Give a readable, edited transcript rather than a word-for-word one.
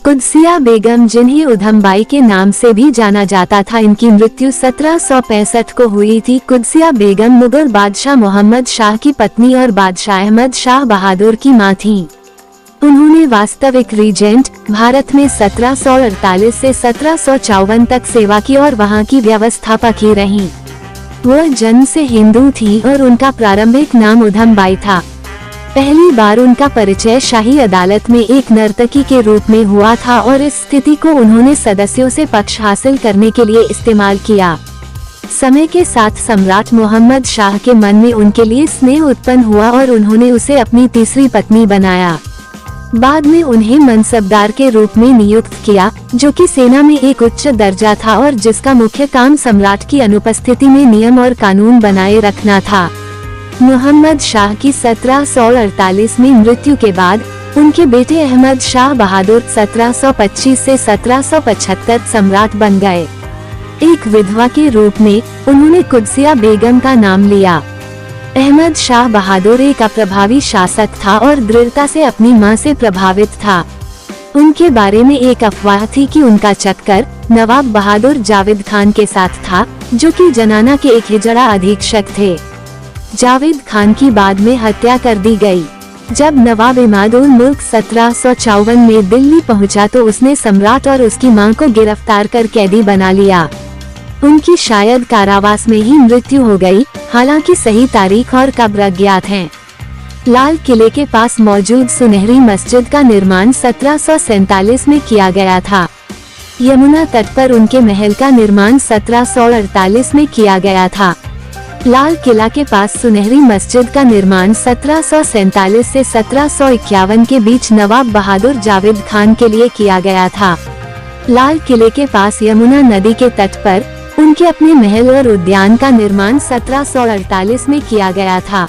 कुदसिया बेगम, जिन्हें उधमबाई के नाम से भी जाना जाता था, इनकी मृत्यु 1765 को हुई थी। कुदसिया बेगम मुगल बादशाह मोहम्मद शाह की पत्नी और बादशाह अहमद शाह बहादुर की मां थीं। उन्होंने वास्तविक रीजेंट भारत में 1748 से 1754 तक सेवा की और वहां की व्यवस्थापक ही रहीं। वह जन्म से हिंदू थी और उनका प्रारंभिक नाम उधमबाई था। पहली बार उनका परिचय शाही अदालत में एक नर्तकी के रूप में हुआ था और इस स्थिति को उन्होंने सदस्यों से पक्ष हासिल करने के लिए इस्तेमाल किया। समय के साथ सम्राट मोहम्मद शाह के मन में उनके लिए स्नेह उत्पन्न हुआ और उन्होंने उसे अपनी तीसरी पत्नी बनाया। बाद में उन्हें मनसबदार के रूप में नियुक्त किया, जो कि सेना में एक उच्च दर्जा था और जिसका मुख्य काम सम्राट की अनुपस्थिति में नियम और कानून बनाए रखना था। मोहम्मद शाह की 1748 में मृत्यु के बाद उनके बेटे अहमद शाह बहादुर 1725 से 1775 सम्राट बन गए। एक विधवा के रूप में उन्होंने कुदसिया बेगम का नाम लिया। अहमद शाह बहादुर एक अप्रभावी शासक था और दृढ़ता से अपनी मां से प्रभावित था। उनके बारे में एक अफवाह थी कि उनका चक्कर नवाब बहादुर जावेद खान के साथ था, जो कि जनाना के एक हिजड़ा अधीक्षक थे। जावेद खान की बाद में हत्या कर दी गई। जब नवाब इमादुल मुल्क 1754 में दिल्ली पहुंचा तो उसने सम्राट और उसकी मां को गिरफ्तार कर कैदी बना लिया। उनकी शायद कारावास में ही मृत्यु हो गई, हालांकि सही तारीख और कब्र अज्ञात हैं। लाल किले के पास मौजूद सुनहरी मस्जिद का निर्माण 1747 में किया गया था। यमुना तट पर उनके महल का निर्माण 1748 में किया गया था। लाल किला के पास सुनहरी मस्जिद का निर्माण 1747 से 1751 के बीच नवाब बहादुर जावेद खान के लिए किया गया था। लाल किले के पास यमुना नदी के तट पर उनके अपने महल और उद्यान का निर्माण 1748 में किया गया था।